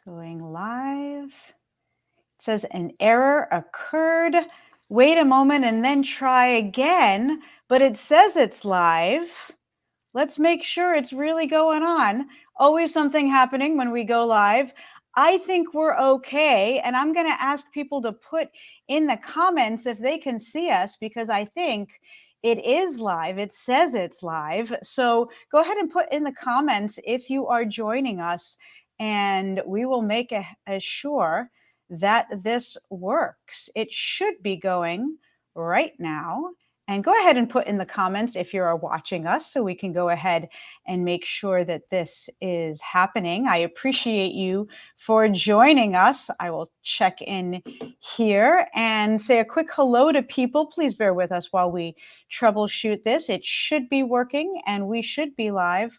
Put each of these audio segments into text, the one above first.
Going live. It says an error occurred. Wait a moment and then try again, but it says it's live. Let's make sure it's really going on. Always something happening when we go live. I think we're okay, and I'm going to ask people to put in the comments if they can see us, because I think it is live. It says it's live. So go ahead and put in the comments if you are joining us, and we will make sure that this works. It should be going right now. And go ahead and put in the comments if you're watching us so we can go ahead and make sure that this is happening. I appreciate you for joining us. I will check in here and say a quick hello to people. Please bear with us while we troubleshoot this. It should be working, and we should be live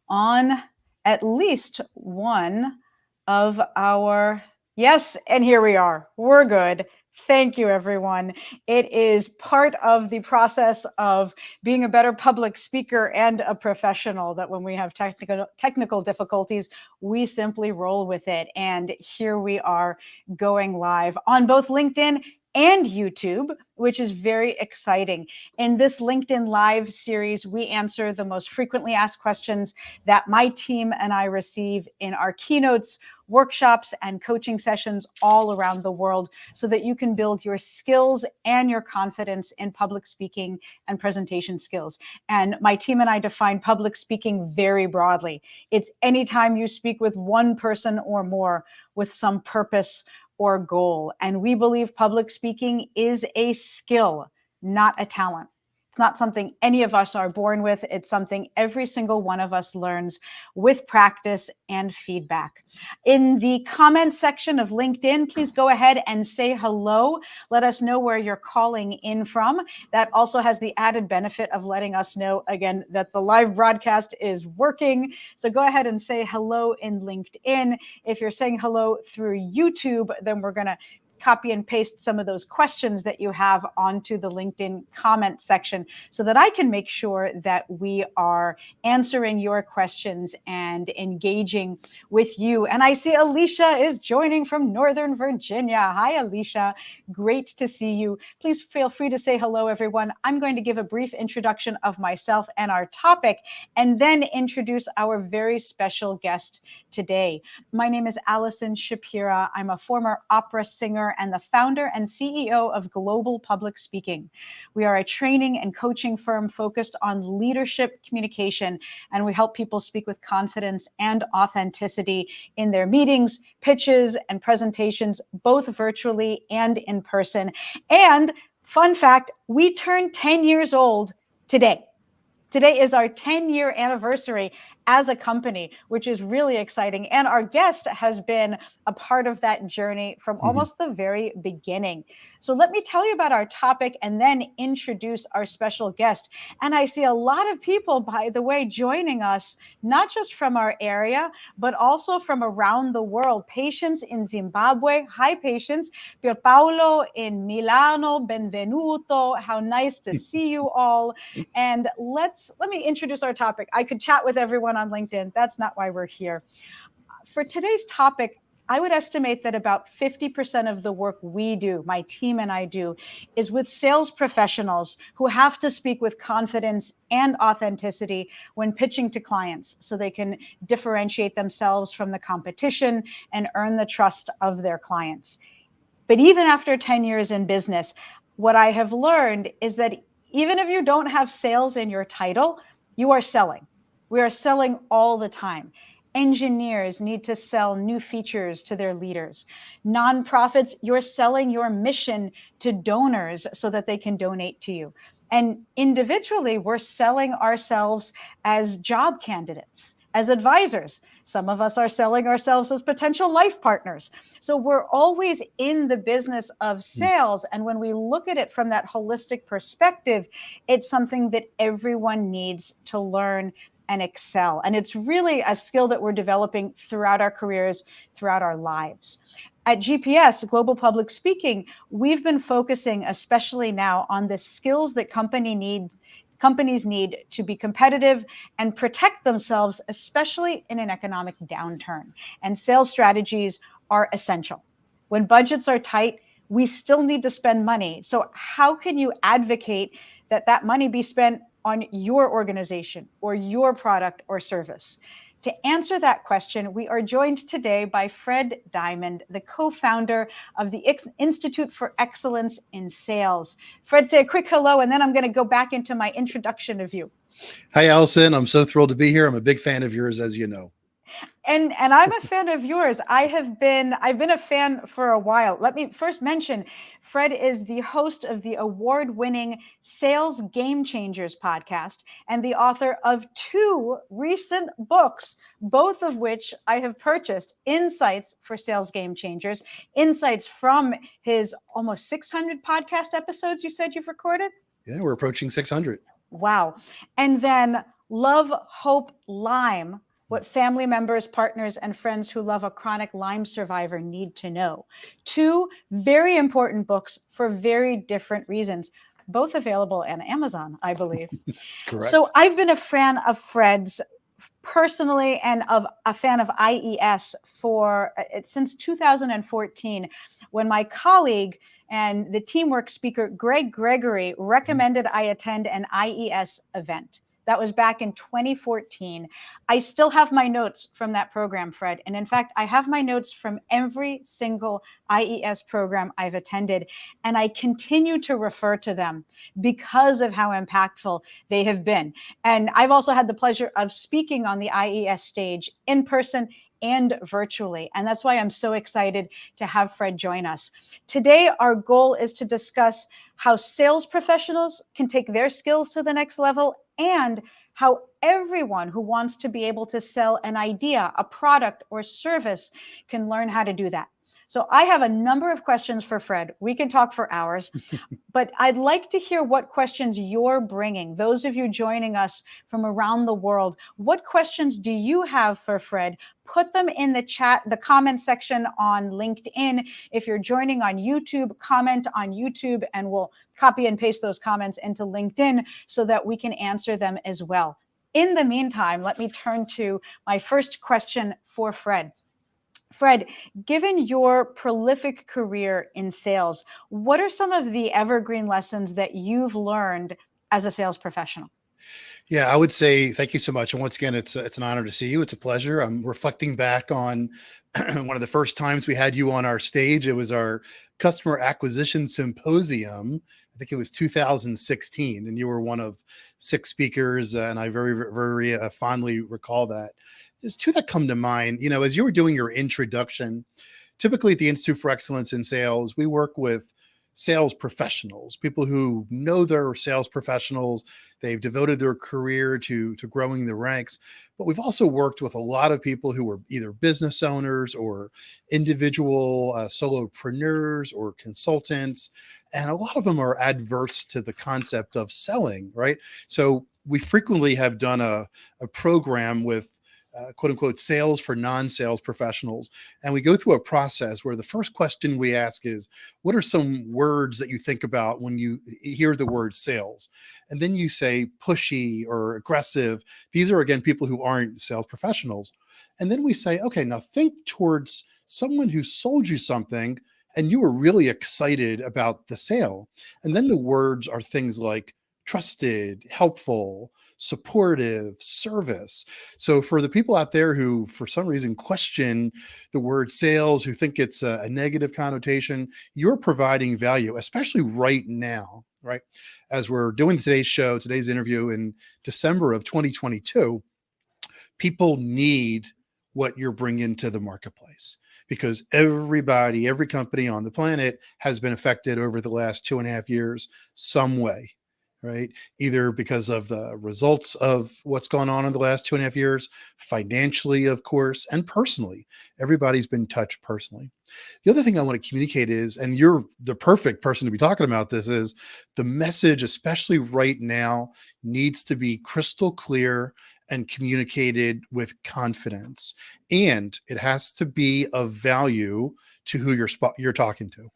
on at least one of our... Yes, and here we are. We're good. Thank you, everyone. It is part of the process of being a better public speaker and a professional that when we have technical difficulties, we simply roll with it. And here we are going live on both LinkedIn and YouTube, which is very exciting. In this LinkedIn Live series, we answer the most frequently asked questions that my team and I receive in our keynotes, workshops, and coaching sessions all around the world so that you can build your skills and your confidence in public speaking and presentation skills. And my team and I define public speaking very broadly. It's anytime you speak with one person or more with some purpose or goal. And we believe public speaking is a skill, not a talent. It's not something any of us are born with. It's something every single one of us learns with practice and feedback. In the comment section of LinkedIn, please go ahead and say hello. Let us know where you're calling in from. That also has the added benefit of letting us know, again, that the live broadcast is working. So go ahead and say hello in LinkedIn. If you're saying hello through YouTube, then we're going to copy and paste some of those questions that you have onto the LinkedIn comment section so that I can make sure that we are answering your questions and engaging with you. And I see Alicia is joining from Northern Virginia. Hi, Alicia. Great to see you. Please feel free to say hello, everyone. I'm going to give a brief introduction of myself and our topic, and then introduce our very special guest today. My name is Allison Shapira. I'm a former opera singer and the founder and CEO of Global Public Speaking. We are a training and coaching firm focused on leadership communication, and we help people speak with confidence and authenticity in their meetings, pitches, and presentations, both virtually and in person. And fun fact, we turned 10 years old today. Today is our 10-year anniversary as a company, which is really exciting. And our guest has been a part of that journey from almost the very beginning. So let me tell you about our topic and then introduce our special guest. And I see a lot of people, by the way, joining us, not just from our area, but also from around the world. Patience in Zimbabwe. Hi, Patience. Pier Paolo in Milano. Benvenuto. How nice to see you all. And let me introduce our topic. I could chat with everyone on LinkedIn. That's not why we're here. For today's topic, I would estimate that about 50% of the work we do, my team and I do, is with sales professionals who have to speak with confidence and authenticity when pitching to clients so they can differentiate themselves from the competition and earn the trust of their clients. But even after 10 years in business, what I have learned is that even if you don't have sales in your title, you are selling. We are selling all the time. Engineers need to sell new features to their leaders. Nonprofits, you're selling your mission to donors so that they can donate to you. And individually, we're selling ourselves as job candidates, as advisors. Some of us are selling ourselves as potential life partners. So we're always in the business of sales. And when we look at it from that holistic perspective, it's something that everyone needs to learn and excel. And it's really a skill that we're developing throughout our careers, throughout our lives. At GPS, Global Public Speaking, we've been focusing, especially now, on the skills that companies companies need to be competitive and protect themselves, especially in an economic downturn. And sales strategies are essential. When budgets are tight, we still need to spend money. So how can you advocate that that money be spent on your organization or your product or service? To answer that question, we are joined today by Fred Diamond, the co-founder of the Institute for Excellence in Sales. Fred, say a quick hello, and then I'm going to go back into my introduction of you. Hi, Allison. I'm so thrilled to be here. I'm a big fan of yours, as you know. And I'm a fan of yours. I've been a fan for a while. Let me first mention, Fred is the host of the award-winning Sales Game Changers podcast and the author of 2 recent books, both of which I have purchased: Insights for Sales Game Changers, insights from his almost 600 podcast episodes you said you've recorded? Yeah, we're approaching 600. Wow. And then Love, Hope, Lyme: What family members, partners, and friends who love a chronic Lyme survivor need to know. 2 very important books for very different reasons, both available on Amazon, I believe. Correct. So I've been a fan of Fred's personally and of a fan of IES for since 2014, when my colleague and the teamwork speaker, Greg Gregory, recommended I attend an IES event. That was back in 2014. I still have my notes from that program, Fred. And in fact, I have my notes from every single IES program I've attended. And I continue to refer to them because of how impactful they have been. And I've also had the pleasure of speaking on the IES stage in person and virtually. And that's why I'm so excited to have Fred join us. Today, our goal is to discuss how sales professionals can take their skills to the next level, and how everyone who wants to be able to sell an idea, a product, or service can learn how to do that. So I have a number of questions for Fred. We can talk for hours, but I'd like to hear what questions you're bringing, those of you joining us from around the world. What questions do you have for Fred? Put them in the chat, the comment section on LinkedIn. If you're joining on YouTube, comment on YouTube, and we'll copy and paste those comments into LinkedIn so that we can answer them as well. In the meantime, let me turn to my first question for Fred. Fred, given your prolific career in sales, what are some of the evergreen lessons that you've learned as a sales professional? Yeah, I would say thank you so much. And once again, it's an honor to see you. It's a pleasure. I'm reflecting back on one of the first times we had you on our stage. It was our customer acquisition symposium. I think it was 2016, and you were one of 6 speakers, and I very, very fondly recall that. There's 2 that come to mind. You know, as you were doing your introduction, typically at the Institute for Excellence in Sales, we work with sales professionals, people who know they're sales professionals. They've devoted their career to growing the ranks. But we've also worked with a lot of people who are either business owners or individual solopreneurs or consultants. And a lot of them are adverse to the concept of selling, right? So we frequently have done a program with quote unquote sales for non-sales professionals. And we go through a process where the first question we ask is, what are some words that you think about when you hear the word sales? And then you say pushy or aggressive. These are, again, people who aren't sales professionals. And then we say, okay, now think towards someone who sold you something and you were really excited about the sale. And then the words are things like trusted, helpful, supportive, service. So for the people out there who, for some reason, question the word sales, who think it's a negative connotation, you're providing value, especially right now, right? As we're doing today's interview in December of 2022, people need what you're bringing to the marketplace, because every company on the planet has been affected over the last 2.5 years some way, right? Either because of the results of what's gone on in the last 2.5 years, financially, of course, and personally. Everybody's been touched personally. The other thing I want to communicate is, and you're the perfect person to be talking about this, is the message, especially right now, needs to be crystal clear and communicated with confidence. And it has to be of value to who you're talking to.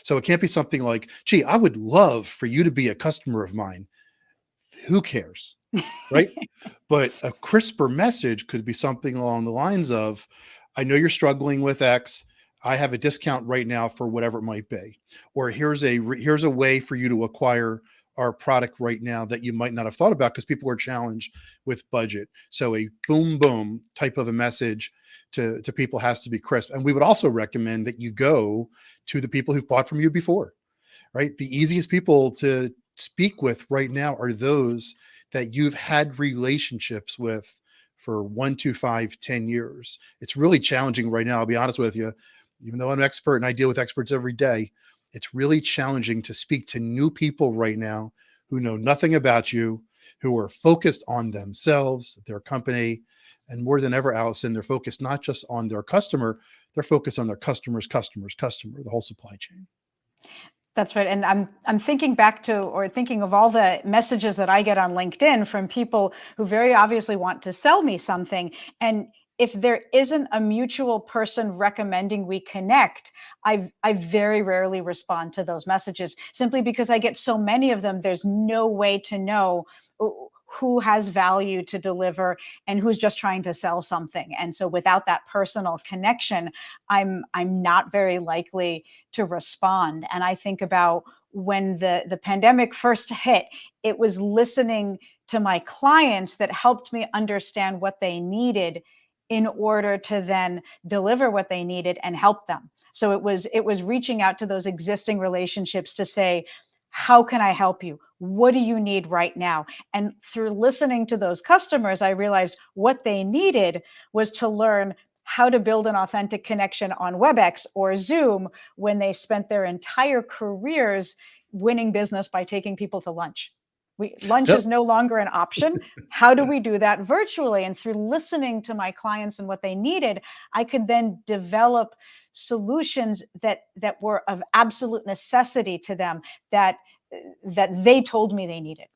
So it can't be something like, gee, I would love for you to be a customer of mine. Who cares? Right? But a crisper message could be something along the lines of, I know you're struggling with X. I have a discount right now for whatever it might be. Or here's a way for you to acquire our product right now that you might not have thought about because people are challenged with budget. So a boom, boom type of a message to people has to be crisp. And we would also recommend that you go to the people who've bought from you before, right? The easiest people to speak with right now are those that you've had relationships with for 1 to 5, 10 years. It's really challenging right now. I'll be honest with you, even though I'm an expert and I deal with experts every day, it's really challenging to speak to new people right now who know nothing about you, who are focused on themselves, their company, and more than ever, Allison, they're focused not just on their customer, they're focused on their customer, the whole supply chain. That's right. And I'm thinking back to, or thinking of all the messages that I get on LinkedIn from people who very obviously want to sell me something. And if there isn't a mutual person recommending we connect, I very rarely respond to those messages simply because I get so many of them. There's no way to know who has value to deliver and who's just trying to sell something. And so without that personal connection, I'm not very likely to respond. And I think about when the pandemic first hit, it was listening to my clients that helped me understand what they needed in order to then deliver what they needed and help them. So it was reaching out to those existing relationships to say, how can I help you? What do you need right now? And through listening to those customers, I realized what they needed was to learn how to build an authentic connection on WebEx or Zoom when they spent their entire careers winning business by taking people to lunch. Lunch Yep. is no longer an option. How do we do that virtually? And through listening to my clients and what they needed, I could then develop solutions that were of absolute necessity to them, that they told me they needed.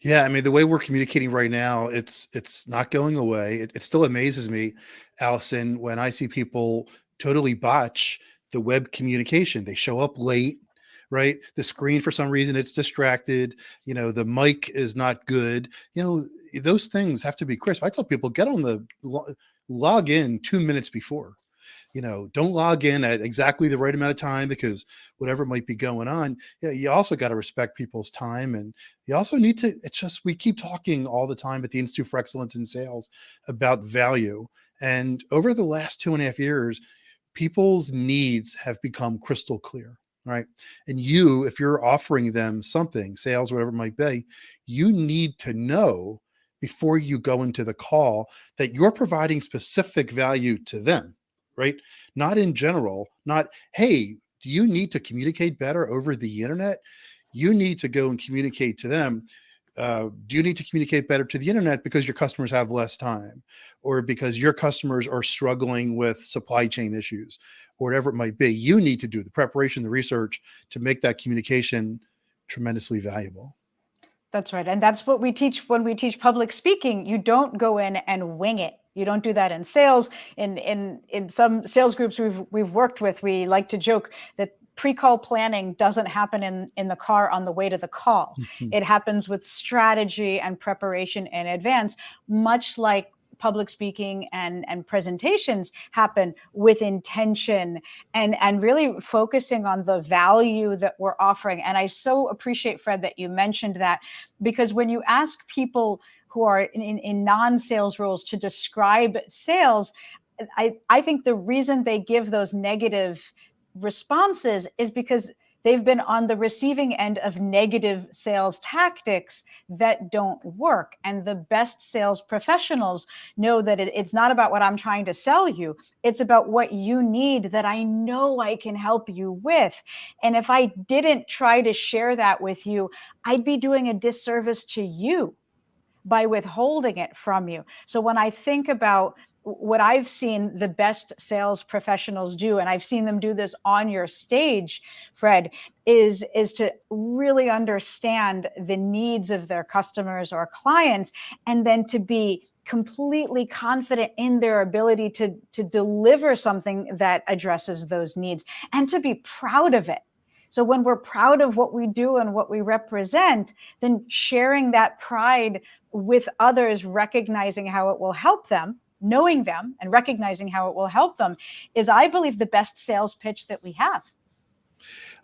Yeah, I mean, the way we're communicating right now, it's not going away. It still amazes me, Allison, when I see people totally botch the web communication. They show up late, right? The screen for some reason it's distracted. The mic is not good. Those things have to be crisp. I tell people get on the log in 2 minutes before. Don't log in at exactly the right amount of time because whatever might be going on, you also got to respect people's time. And you also need to, it's just, we keep talking all the time at the Institute for Excellence in Sales about value. And over the last 2.5 years, people's needs have become crystal clear, right? And if you're offering them something, sales, whatever it might be, you need to know before you go into the call that you're providing specific value to them, right? Not in general, not, hey, do you need to communicate better over the internet? You need to go and communicate to them. Do you need to communicate better to the internet because your customers have less time, or because your customers are struggling with supply chain issues, or whatever it might be? You need to do the preparation, the research to make that communication tremendously valuable. That's right. And that's what we teach when we teach public speaking. You don't go in and wing it. You don't do that in sales. In some sales groups we've worked with, we like to joke that pre-call planning doesn't happen in the car on the way to the call. It happens with strategy and preparation in advance, much like public speaking and presentations happen with intention and really focusing on the value that we're offering. And I so appreciate, Fred, that you mentioned that, because when you ask people who are in non-sales roles to describe sales, I think the reason they give those negative responses is because they've been on the receiving end of negative sales tactics that don't work. And the best sales professionals know that it's not about what I'm trying to sell you. It's about what you need that I know I can help you with. And if I didn't try to share that with you, I'd be doing a disservice to you by withholding it from you. So when I think about what I've seen the best sales professionals do, and I've seen them do this on your stage, Fred, is to really understand the needs of their customers or clients, and then to be completely confident in their ability to deliver something that addresses those needs, and to be proud of it. So when we're proud of what we do and what we represent, then sharing that pride with others, recognizing how it will help them, knowing them and recognizing how it will help them, is, I believe, the best sales pitch that we have.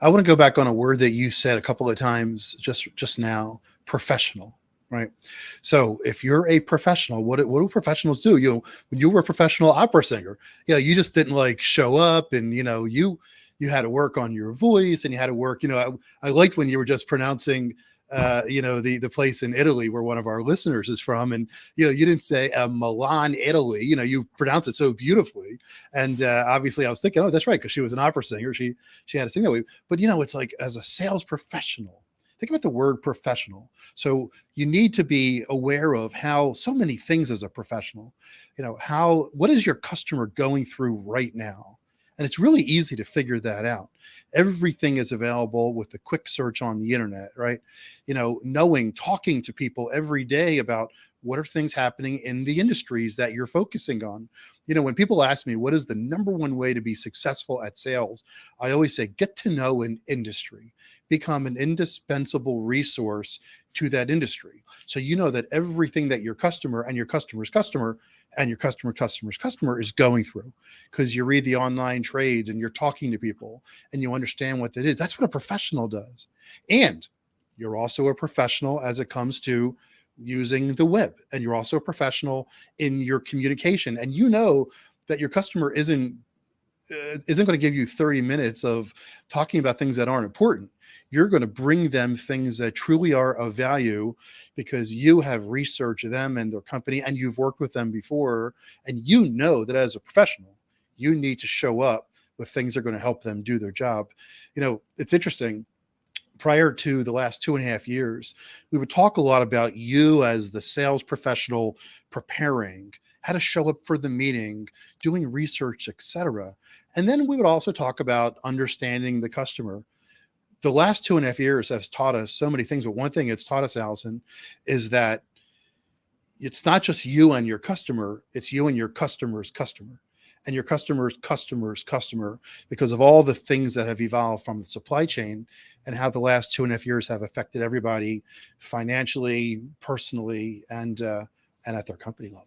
I want to go back on a word that you said a couple of times just now, professional, right? So if you're a professional, what do professionals do? When you were a professional opera singer, you just didn't like show up, and you had to work on your voice, and you had to work. I liked when you were just pronouncing the place in Italy where one of our listeners is from, and you didn't say Milan, Italy. You pronounce it so beautifully, and obviously I was thinking, oh, that's right, because she was an opera singer. She had to sing that way. But it's like, as a sales professional, think about the word professional. So you need to be aware of how so many things as a professional. What is your customer going through right now? And it's really easy to figure that out. Everything is available with a quick search on the internet, right? Talking to people every day about what are things happening in the industries that you're focusing on. When people ask me, what is the number one way to be successful at sales? I always say, get to know an industry, become an indispensable resource to that industry. So that everything that your customer and your customer's customer and your customer's customer is going through, because you read the online trades and you're talking to people and you understand what that is. That's what a professional does. And you're also a professional as it comes to using the web, and you're also a professional in your communication, and that your customer isn't going to give you 30 minutes of talking about things that aren't important. You're going to bring them things that truly are of value, because you have researched them and their company, and you've worked with them before, and that as a professional, you need to show up with things that are going to help them do their job. It's interesting. Prior to the last 2.5 years, we would talk a lot about you as the sales professional preparing, how to show up for the meeting, doing research, etc. And then we would also talk about understanding the customer. The last 2.5 years has taught us so many things, but one thing it's taught us, Allison, is that it's not just you and your customer, it's you and your customer's customer, and your customer's customer's customer, because of all the things that have evolved from the supply chain and how the last 2.5 years have affected everybody financially, personally, and at their company level.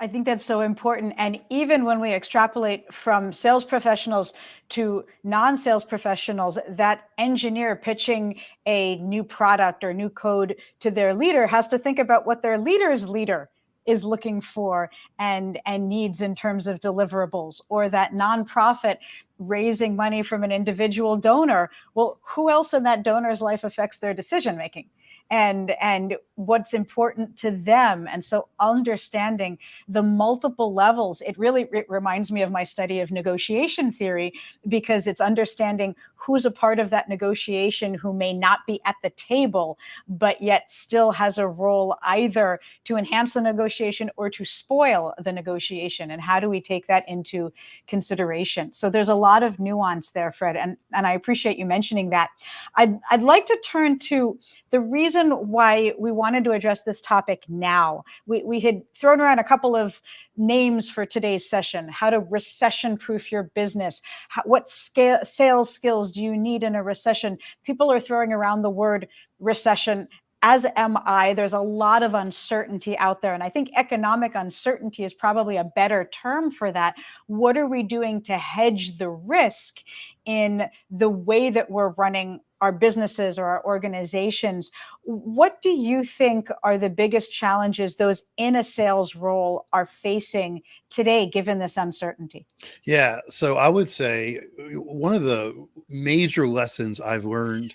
I think that's so important. And even when we extrapolate from sales professionals to non-sales professionals, that engineer pitching a new product or new code to their leader has to think about what their leader's leader is looking for and needs in terms of deliverables, or that nonprofit raising money from an individual donor. Well, who else in that donor's life affects their decision making? And what's important to them. And so understanding the multiple levels, it reminds me of my study of negotiation theory, because it's understanding who's a part of that negotiation who may not be at the table, but yet still has a role either to enhance the negotiation or to spoil the negotiation. And how do we take that into consideration? So there's a lot of nuance there, Fred, and I appreciate you mentioning that. I'd like to turn to the reason why we wanted to address this topic now. We had thrown around a couple of names for today's session: how to recession-proof your business, what sales skills do you need in a recession. People are throwing around the word recession, as am I. There's a lot of uncertainty out there, and I think economic uncertainty is probably a better term for that. What are we doing to hedge the risk in the way that we're running our businesses or our organizations? What do you think are the biggest challenges those in a sales role are facing today, given this uncertainty? Yeah. So I would say one of the major lessons I've learned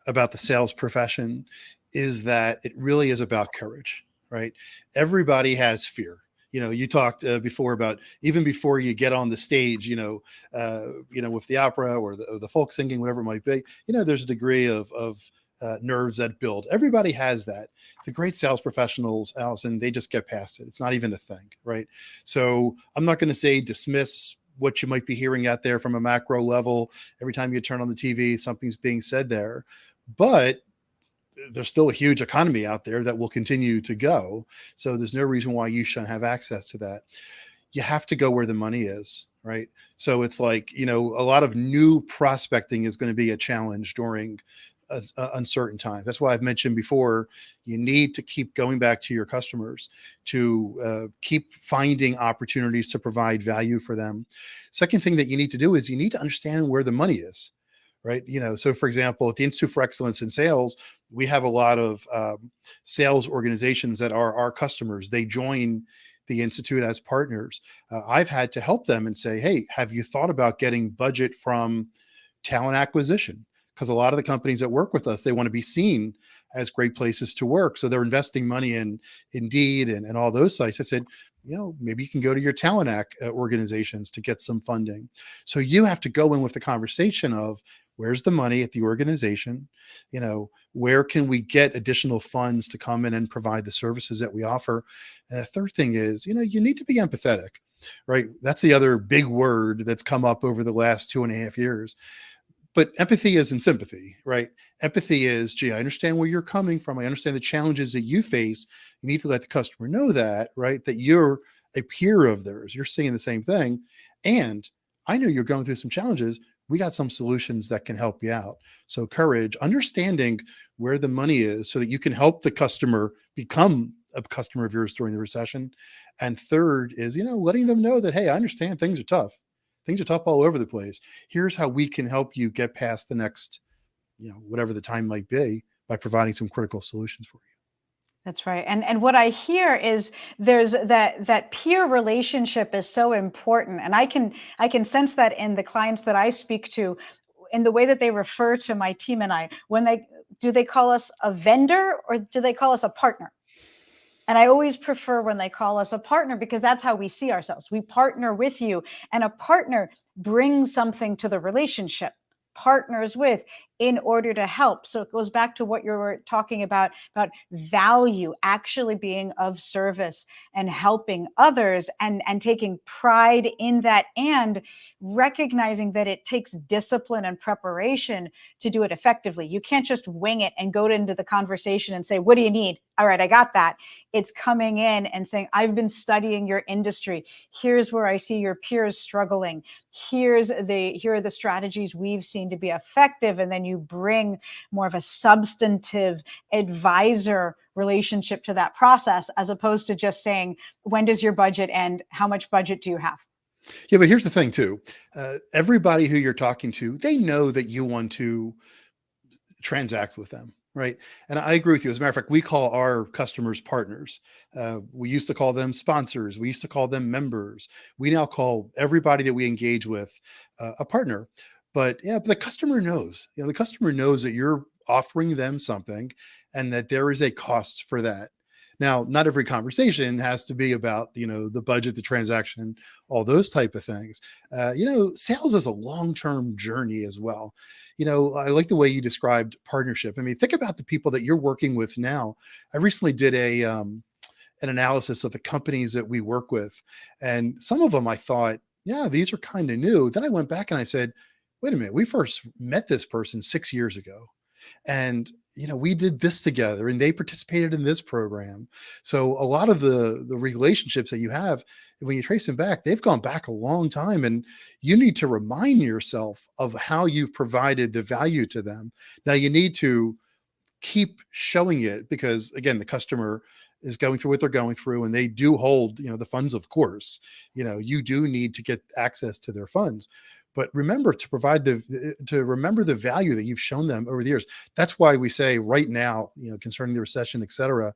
about the sales profession is that it really is about courage, right? Everybody has fear. You talked before about, even before you get on the stage, with the opera or the folk singing, whatever it might be, there's a degree of nerves that build. Everybody has that. The great sales professionals, Allison, they just get past it. It's not even a thing, right? So I'm not going to say dismiss what you might be hearing out there from a macro level. Every time you turn on the TV, something's being said there, but there's still a huge economy out there that will continue to go. So there's no reason why you shouldn't have access to that. You have to go where the money is. right? So it's like, you know, a lot of new prospecting is going to be a challenge during uncertain times. That's why I've mentioned before, you need to keep going back to your customers to keep finding opportunities to provide value for them. Second thing that you need to do is you need to understand where the money is, right? You know, so for example, at the Institute for Excellence in Sales, we have a lot of sales organizations that are our customers. They join the Institute as partners. I've had to help them and say, hey, have you thought about getting budget from talent acquisition? Because a lot of the companies that work with us, they want to be seen as great places to work. So they're investing money in Indeed and all those sites. I said, you know, maybe you can go to your talent organizations to get some funding. So you have to go in with the conversation of where's the money at the organization? You know, where can we get additional funds to come in and provide the services that we offer? And the third thing is, you know, you need to be empathetic, right? That's the other big word that's come up over the last 2.5 years. But empathy isn't sympathy, right? Empathy is, gee, I understand where you're coming from. I understand the challenges that you face. You need to let the customer know that, right? That you're a peer of theirs. You're seeing the same thing. And I know you're going through some challenges. We got some solutions that can help you out. So courage, understanding where the money is so that you can help the customer become a customer of yours during the recession. And third is, you know, letting them know that, hey, I understand things are tough. Things are tough all over the place. Here's how we can help you get past the next, you know, whatever the time might be by providing some critical solutions for you. That's right. And what I hear is there's that peer relationship is so important. And I can sense that in the clients that I speak to, in the way that they refer to my team and I. When they call us a vendor or do they call us a partner? And I always prefer when they call us a partner because that's how we see ourselves. We partner with you, and a partner brings something to the relationship, partners with in order to help. So it goes back to what you were talking about value, actually being of service and helping others and taking pride in that and recognizing that it takes discipline and preparation to do it effectively. You can't just wing it and go into the conversation and say, what do you need? All right, I got that. It's coming in and saying, I've been studying your industry. Here's where I see your peers struggling. Here are the strategies we've seen to be effective. And then you bring more of a substantive advisor relationship to that process, as opposed to just saying, when does your budget end? How much budget do you have? Yeah, but here's the thing too. Everybody who you're talking to, they know that you want to transact with them, right? And I agree with you. As a matter of fact, we call our customers partners. We used to call them sponsors. We used to call them members. We now call everybody that we engage with a partner. But yeah, but the customer knows. You know, the customer knows that you're offering them something, and that there is a cost for that. Now, not every conversation has to be about, you know, the budget, the transaction, all those type of things. You know, sales is a long-term journey as well. You know, I like the way you described partnership. I mean, think about the people that you're working with now. I recently did an analysis of the companies that we work with, and some of them I thought, yeah, these are kind of new. Then I went back and I said, wait a minute, we first met this person 6 years ago. And you know, we did this together and they participated in this program. So a lot of the relationships that you have, when you trace them back, they've gone back a long time, and you need to remind yourself of how you've provided the value to them. Now you need to keep showing it because, again, the customer is going through what they're going through, and they do hold, you know, the funds. Of course, you know, you do need to get access to their funds, but remember to provide remember the value that you've shown them over the years. That's why we say right now, you know, concerning the recession, et cetera,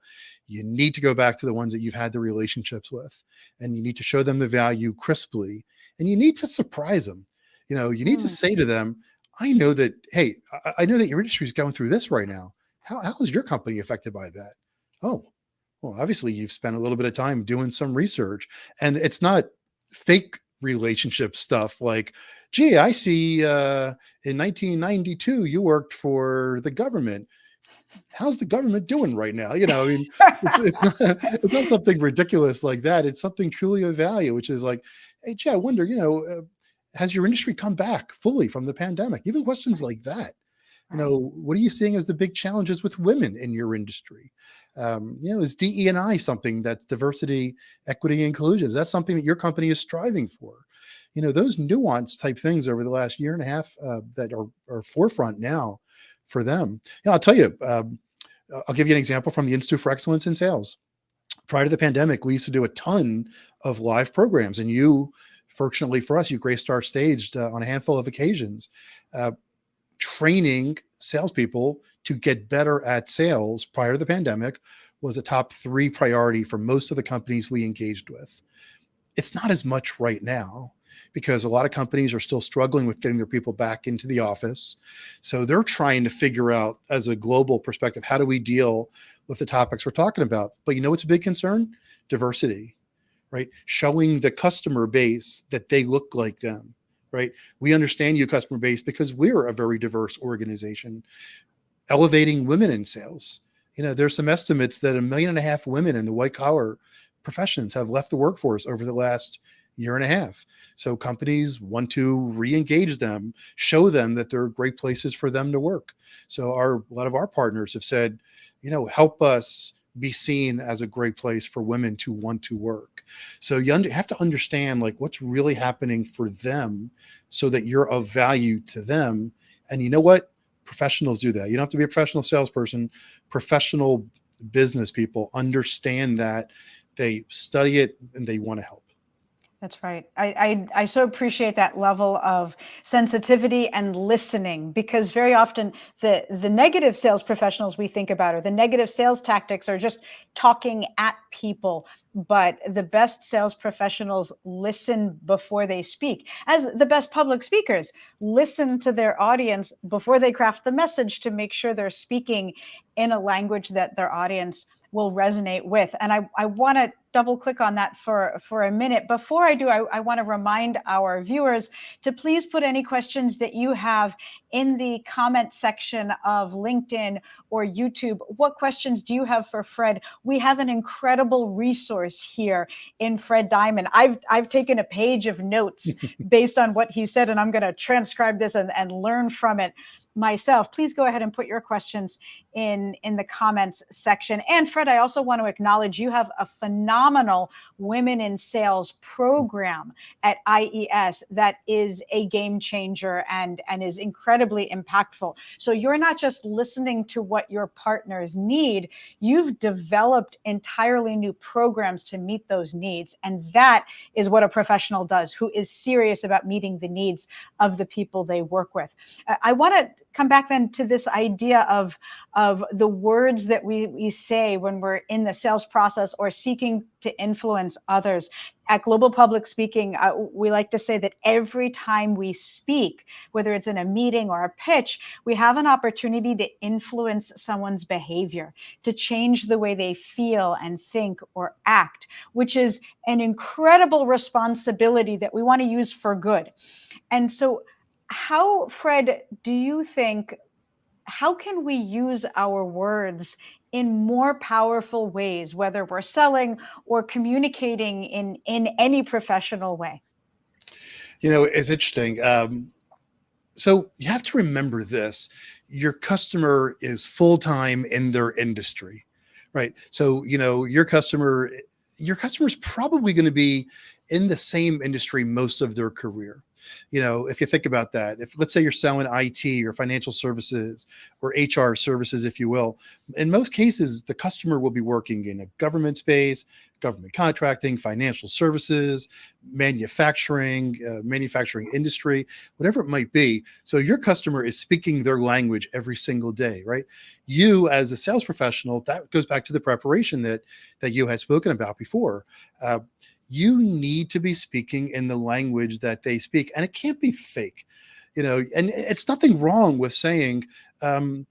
you need to go back to the ones that you've had the relationships with, and you need to show them the value crisply, and you need to surprise them. You know, you need to say to them, I know that, hey, I know that your industry is going through this right now. How is your company affected by that? Oh, well, obviously you've spent a little bit of time doing some research, and it's not fake relationship stuff like, gee, I see in 1992 you worked for the government. How's the government doing right now? You know, I mean, it's not something ridiculous like that. It's something truly of value, which is like, hey, gee, I wonder, you know, has your industry come back fully from the pandemic? Even questions like that. You know, what are you seeing as the big challenges with women in your industry? You know, is DE&I something that's diversity, equity, inclusion? Is that something that your company is striving for? those nuance type things over the last year and a half that are forefront now for them. Yeah, I'll tell you, I'll give you an example from the Institute for Excellence in Sales. Prior to the pandemic, we used to do a ton of live programs, and fortunately for us, you graced our stage on a handful of occasions, uh, training salespeople to get better at sales prior to the pandemic was a top 3 priority for most of the companies we engaged with. It's not as much right now because a lot of companies are still struggling with getting their people back into the office. So they're trying to figure out, as a global perspective, how do we deal with the topics we're talking about? But what's a big concern? Diversity, right? Showing the customer base that they look like them, right? We understand you, customer base, because we're a very diverse organization. Elevating women in sales. There's some estimates that 1.5 million women in the white collar professions have left the workforce over the last year and a half. So companies want to re-engage them, show them that there are great places for them to work. So a lot of our partners have said, help us be seen as a great place for women to want to work. So you have to understand what's really happening for them so that you're of value to them. And you know what? Professionals do that. You don't have to be a professional salesperson. Professional business people understand that. They study it and they want to help. That's right. I so appreciate that level of sensitivity and listening, because very often the negative sales professionals we think about, or the negative sales tactics, are just talking at people. But the best sales professionals listen before they speak. As the best public speakers, listen to their audience before they craft the message to make sure they're speaking in a language that their audience will resonate with. And I want to double click on that for a minute. Before I do, I want to remind our viewers to please put any questions that you have in the comment section of LinkedIn or YouTube. What questions do you have for Fred? We have an incredible resource here in Fred Diamond. I've taken a page of notes based on what he said, and I'm going to transcribe this and learn from it myself. Please go ahead and put your questions in the comments section. And Fred, I also want to acknowledge you have a phenomenal Women in Sales program at IES that is a game changer and is incredibly impactful. So you're not just listening to what your partners need, you've developed entirely new programs to meet those needs. And that is what a professional does, who is serious about meeting the needs of the people they work with. I want to come back then to this idea of the words that we say when we're in the sales process or seeking to influence others. At Global Public Speaking, we like to say that every time we speak, whether it's in a meeting or a pitch, we have an opportunity to influence someone's behavior, to change the way they feel and think or act, which is an incredible responsibility that we want to use for good. And so how, Fred, do you think, how can we use our words in more powerful ways, whether we're selling or communicating in any professional way? It's interesting. So you have to remember this. Your customer is full-time in their industry, right? So, your customer is probably going to be in the same industry most of their career. If you think about that, if let's say you're selling IT or financial services or HR services, if you will, in most cases, the customer will be working in a government space, government contracting, financial services, manufacturing industry, whatever it might be. So your customer is speaking their language every single day, right? You, as a sales professional, that goes back to the preparation that you had spoken about before. You need to be speaking in the language that they speak, and it can't be fake, and it's nothing wrong with saying, maybe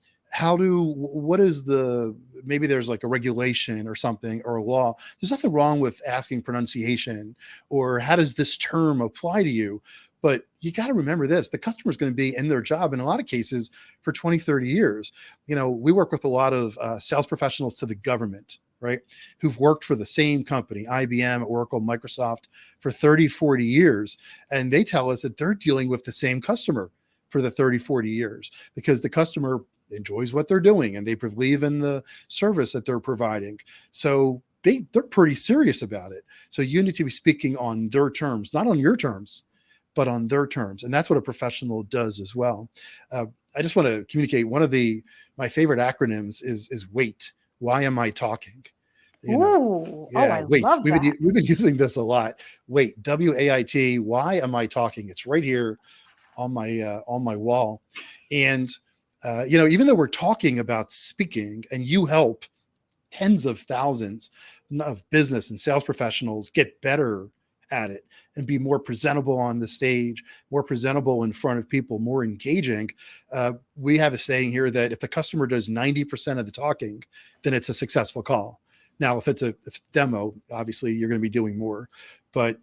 there's like a regulation or something or a law. There's nothing wrong with asking pronunciation or how does this term apply to you? But you got to remember this, the customer is going to be in their job in a lot of cases for 20, 30 years. We work with a lot of sales professionals to the government, right? Who've worked for the same company, IBM, Oracle, Microsoft, for 30, 40 years. And they tell us that they're dealing with the same customer for the 30, 40 years because the customer enjoys what they're doing and they believe in the service that they're providing. So they're pretty serious about it. So you need to be speaking on their terms, not on your terms. but on their terms. And that's what a professional does as well. I just want to communicate one of my favorite acronyms is WAIT. Why am I talking? You know, Ooh, oh, yeah, I wait. love that. We've been using this a lot. Wait, WAIT. Why am I talking? It's right here on my wall. And even though we're talking about speaking, and you help tens of thousands of business and sales professionals get better at it and be more presentable on the stage, more presentable in front of people, more engaging. We have a saying here that if the customer does 90% of the talking, then it's a successful call. Now, if it's a demo, obviously you're going to be doing more. But,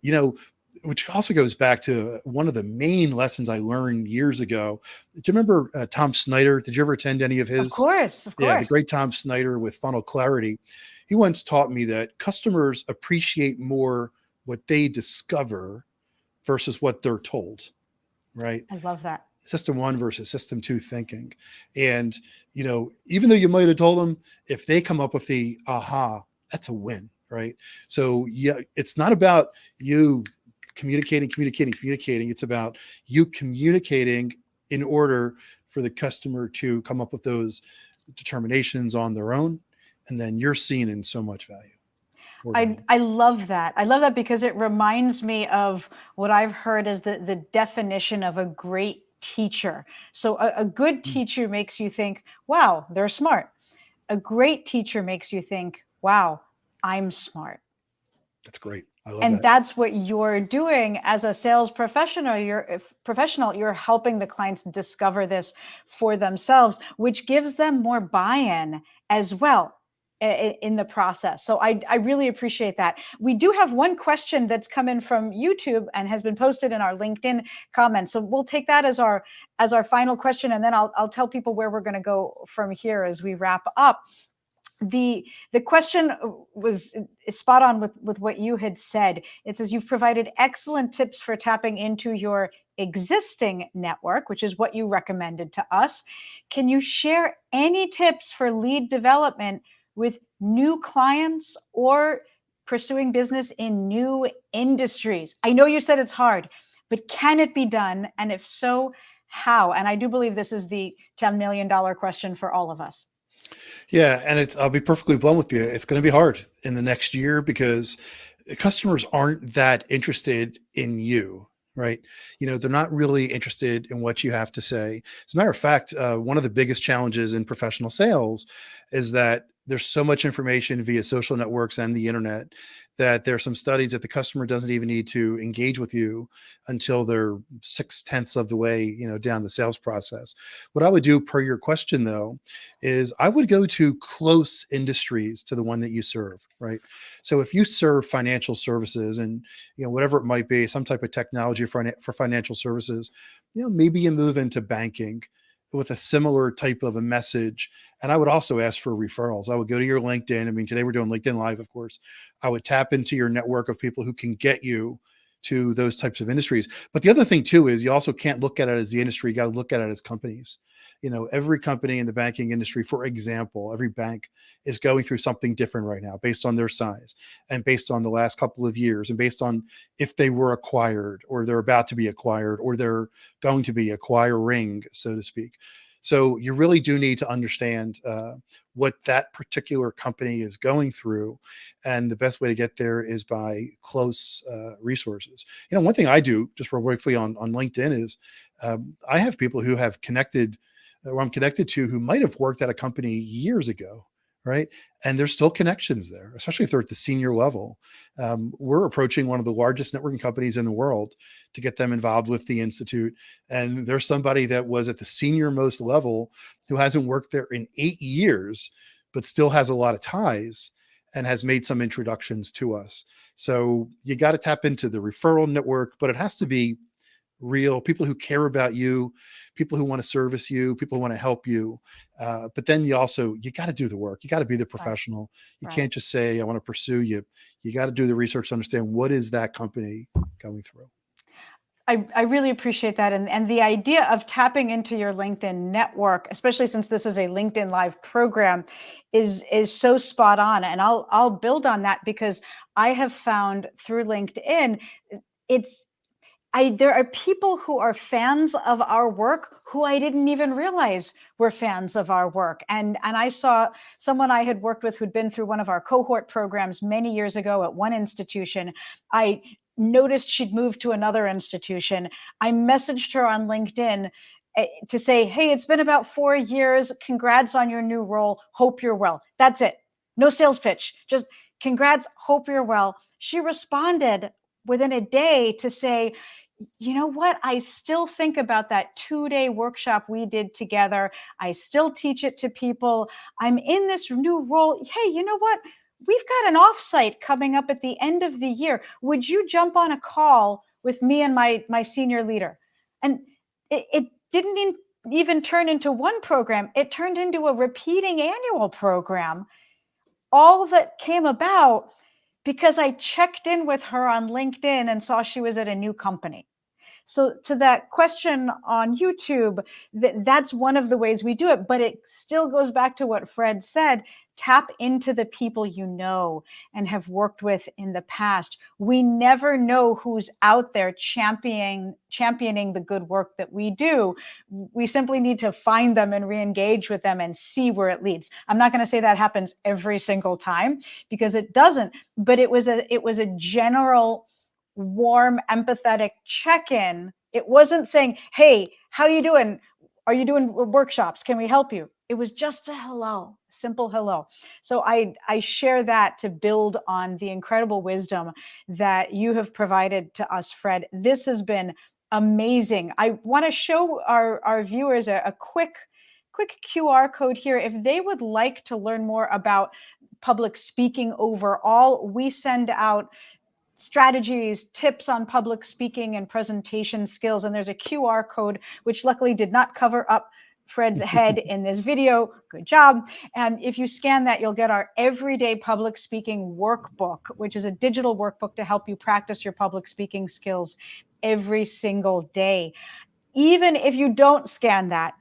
which also goes back to one of the main lessons I learned years ago. Do you remember Tom Snyder? Did you ever attend any of Of his? course, of Yeah, the course. great Tom Snyder with Funnel Clarity. He once taught me that customers appreciate more what they discover versus what they're told, right? I love that. System one versus system two thinking. And, even though you might have told them, if they come up with the aha, that's a win, right? So, yeah, it's not about you communicating. It's about you communicating in order for the customer to come up with those determinations on their own. And then you're seen in so much value. I love that. I love that because it reminds me of what I've heard as the definition of a great teacher. So a good teacher makes you think, wow, they're smart. A great teacher makes you think, wow, I'm smart. That's great. I love And that. that's what you're doing as a sales professional. You're helping the clients discover this for themselves, which gives them more buy-in as well in the process. So I really appreciate that. We do have one question that's come in from YouTube and has been posted in our LinkedIn comments. So we'll take that as our final question, and then I'll tell people where we're going to go from here as we wrap up. The question was spot on with what you had said. It says you've provided excellent tips for tapping into your existing network, which is what you recommended to us. Can you share any tips for lead development with new clients or pursuing business in new industries? I know you said it's hard, but can it be done? And if so, how? And I do believe this is the $10 million question for all of us. Yeah, and I'll be perfectly blunt with you. It's going to be hard in the next year because customers aren't that interested in you, right? They're not really interested in what you have to say. As a matter of fact, one of the biggest challenges in professional sales is that there's so much information via social networks and the internet that there are some studies that the customer doesn't even need to engage with you until they're 6/10 of the way, down the sales process. What I would do per your question though, is I would go to close industries to the one that you serve, right? So if you serve financial services and, whatever it might be, some type of technology for financial services, maybe you move into banking with a similar type of a message. And I would also ask for referrals. I would go to your LinkedIn. I mean, today we're doing LinkedIn Live, of course. I would tap into your network of people who can get you to those types of industries. But the other thing too is you also can't look at it as the industry. You got to look at it as companies. Every company in the banking industry, for example, every bank is going through something different right now based on their size and based on the last couple of years and based on if they were acquired or they're about to be acquired or they're going to be acquiring, so to speak. So you really do need to understand what that particular company is going through. And the best way to get there is by close resources. One thing I do just real briefly on LinkedIn is I have people who have connected, or I'm connected to, who might have worked at a company years ago, right? And there's still connections there, especially if they're at the senior level. We're approaching one of the largest networking companies in the world to get them involved with the Institute. And there's somebody that was at the senior most level who hasn't worked there in 8 years, but still has a lot of ties and has made some introductions to us. So you got to tap into the referral network, but it has to be real people who care about you, people who want to service you, people who want to help you. But then you got to do the work. You got to be the professional. You can't just say, I want to pursue you. You got to do the research to understand what is that company going through. I really appreciate that. And the idea of tapping into your LinkedIn network, especially since this is a LinkedIn Live program, is so spot on. And I'll build on that because I have found through LinkedIn, it's there are people who are fans of our work who I didn't even realize were fans of our work. And I saw someone I had worked with who'd been through one of our cohort programs many years ago at one institution. I noticed she'd moved to another institution. I messaged her on LinkedIn to say, hey, it's been about 4 years. Congrats on your new role. Hope you're well. That's it. No sales pitch. Just congrats. Hope you're well. She responded within a day to say, you know what? I still think about that 2-day workshop we did together. I still teach it to people. I'm in this new role. Hey, you know what? We've got an offsite coming up at the end of the year. Would you jump on a call with me and my senior leader? And it didn't even turn into one program. It turned into a repeating annual program. All that came about because I checked in with her on LinkedIn and saw she was at a new company. So to that question on YouTube, that's one of the ways we do it, but it still goes back to what Fred said. Tap into the people you know and have worked with in the past. We never know who's out there championing the good work that we do. We simply need to find them and re-engage with them and see where it leads. I'm not going to say that happens every single time, because it doesn't, but it was a general warm, empathetic check-in. It wasn't saying, hey, how are you doing? Are you doing workshops? Can we help you? It was just a hello, simple hello. So I share that to build on the incredible wisdom that you have provided to us, Fred. This has been amazing. I want to show our viewers a quick QR code here. If they would like to learn more about public speaking overall, we send out strategies, tips on public speaking and presentation skills. And there's a QR code, which luckily did not cover up Fred's head in this video. Good job. And if you scan that, you'll get our everyday public speaking workbook, which is a digital workbook to help you practice your public speaking skills every single day. Even if you don't scan that,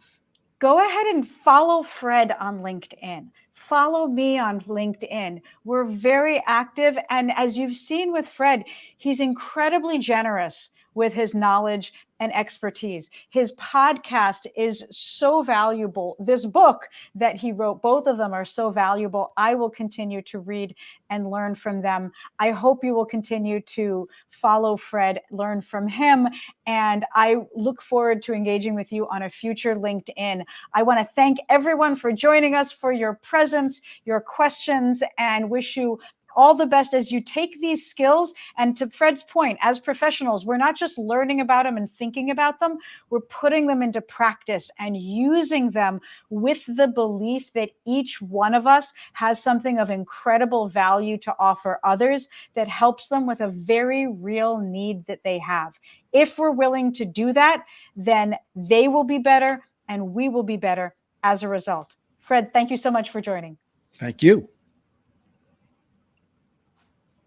go ahead and follow Fred on LinkedIn. Follow me on LinkedIn. We're very active. And as you've seen with Fred, he's incredibly generous with his knowledge and expertise. His podcast is so valuable. This book that he wrote, both of them are so valuable. I will continue to read and learn from them. I hope you will continue to follow Fred, learn from him, and I look forward to engaging with you on a future LinkedIn. I want to thank everyone for joining us, for your presence, your questions, and wish you all the best as you take these skills. And to Fred's point, as professionals, we're not just learning about them and thinking about them, we're putting them into practice and using them with the belief that each one of us has something of incredible value to offer others that helps them with a very real need that they have. If we're willing to do that, then they will be better and we will be better as a result. Fred, thank you so much for joining. Thank you.